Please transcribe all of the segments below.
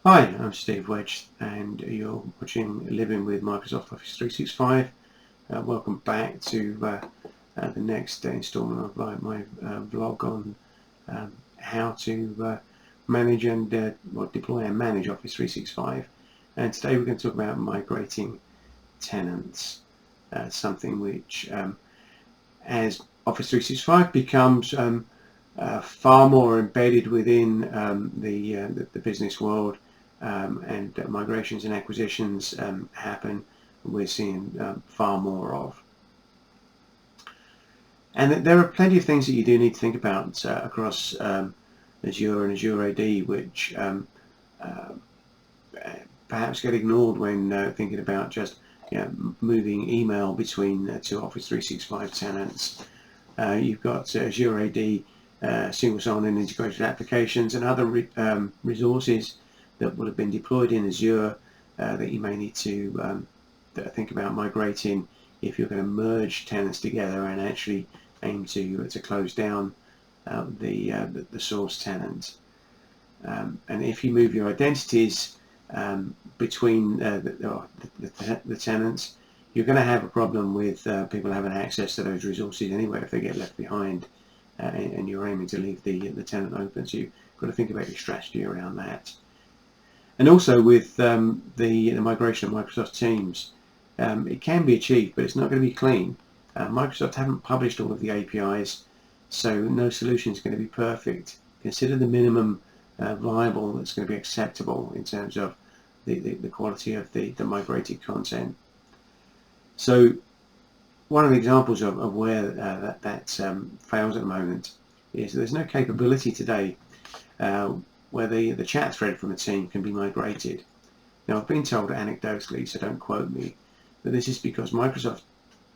Hi, I'm Steve Wedge and you're watching Living with Microsoft Office 365. Welcome back to the next installment of my vlog on how to manage and deploy and manage Office 365. And today we're going to talk about migrating tenants, something which as Office 365 becomes far more embedded within the business world, and migrations and acquisitions happen, we're seeing far more of. And there are plenty of things that you do need to think about across Azure and Azure AD, which perhaps get ignored when thinking about just moving email between two Office 365 tenants. You've got Azure AD, single sign-on integrated applications, and other resources that will have been deployed in Azure that you may need to think about migrating if you're going to merge tenants together and actually aim to close down the source tenant. And if you move your identities between the tenants, you're going to have a problem with people having access to those resources anyway if they get left behind, and you're aiming to leave the tenant open. So you've got to think about your strategy around that. And also with the migration of Microsoft Teams, it can be achieved, but it's not going to be clean. Microsoft haven't published all of the APIs, so no solution is going to be perfect. Consider the minimum viable that's going to be acceptable in terms of the quality of the migrated content. So one of the examples of where that fails at the moment is there's no capability today where the chat thread from a team can be migrated. Now, I've been told anecdotally, so don't quote me, that this is because Microsoft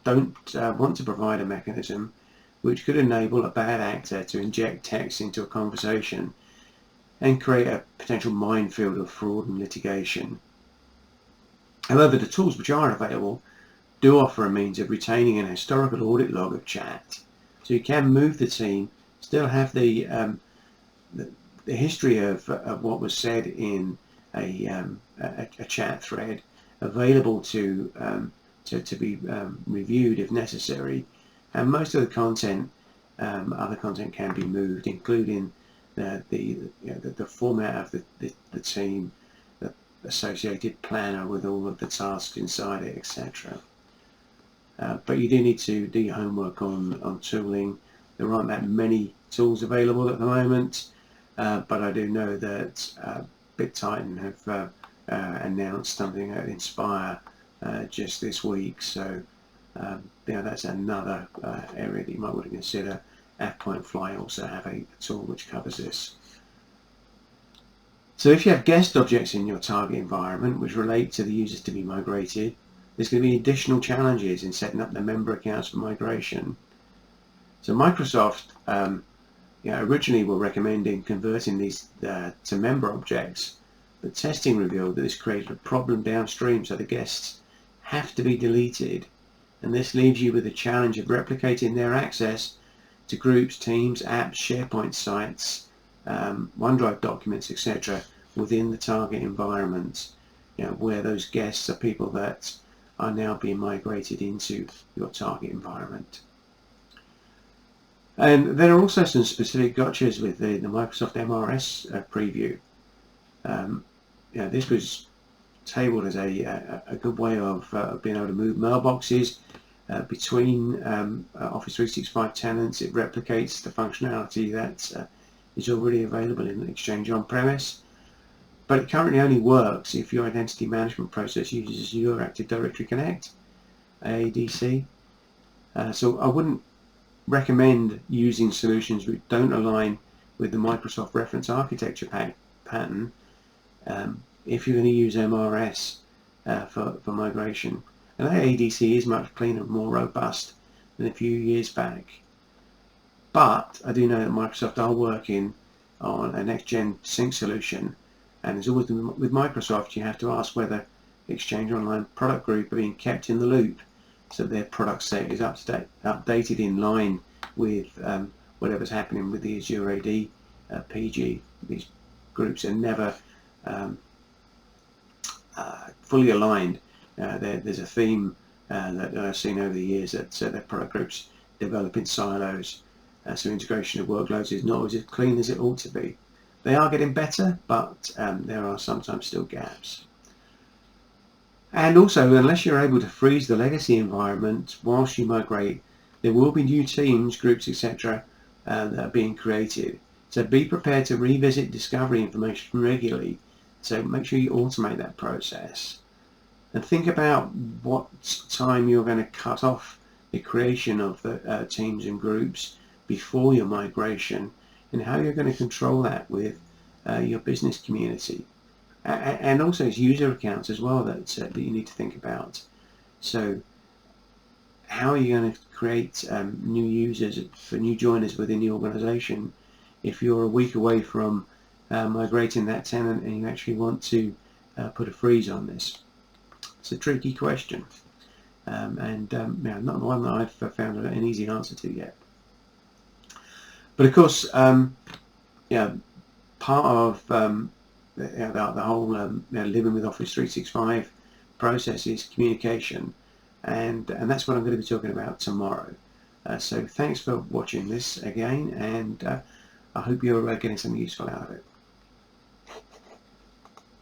don't want to provide a mechanism which could enable a bad actor to inject text into a conversation and create a potential minefield of fraud and litigation. However, the tools which are available do offer a means of retaining an historical audit log of chat, so you can move the team, still have the history of what was said in a chat thread available to be reviewed if necessary, and most of the content, other content, can be moved, including the format of the team, the associated planner with all of the tasks inside it, etc. But you do need to do your homework on tooling. There aren't that many tools available at the moment. But I do know that BitTitan have announced something at Inspire just this week, so that's another area that you might want to consider. AppPointFly also have a tool which covers this. So if you have guest objects in your target environment which relate to the users to be migrated, there's going to be additional challenges in setting up the member accounts for migration. So Microsoft originally were recommending converting these to member objects, but testing revealed that this created a problem downstream, so the guests have to be deleted, and this leaves you with the challenge of replicating their access to groups, teams, apps, SharePoint sites, OneDrive documents, etc. within the target environment, where those guests are people that are now being migrated into your target environment. And there are also some specific gotchas with the Microsoft MRS preview. This was tabled as a good way of being able to move mailboxes between Office 365 tenants. It replicates the functionality that is already available in Exchange on-premise, but it currently only works if your identity management process uses your Active Directory Connect, AADC. So I wouldn't recommend using solutions which don't align with the Microsoft reference architecture pattern if you're going to use MRS for migration. And AADC is much cleaner and more robust than a few years back. But I do know that Microsoft are working on a next-gen sync solution, and as always with Microsoft, you have to ask whether Exchange Online Product Group are being kept in the loop, so their product set is updated in line with whatever's happening with the Azure AD PG. These groups are never fully aligned. There's a theme that I've seen over the years that their product groups develop in silos, so integration of workloads is not as clean as it ought to be. They are getting better, but there are sometimes still gaps. And also, unless you're able to freeze the legacy environment whilst you migrate, there will be new teams, groups, etc. That are being created. So be prepared to revisit discovery information regularly. So make sure you automate that process. And think about what time you're going to cut off the creation of the teams and groups before your migration, and how you're going to control that with your business community. And also it's user accounts as well that you need to think about. So how are you going to create new users for new joiners within the organization if you're a week away from migrating that tenant and you actually want to put a freeze on this? It's a tricky question, and not one that I've found an easy answer to yet. But of course, part of the whole living with Office 365 process is communication, and that's what I'm going to be talking about tomorrow. So thanks for watching this again, and I hope you're getting something useful out of it.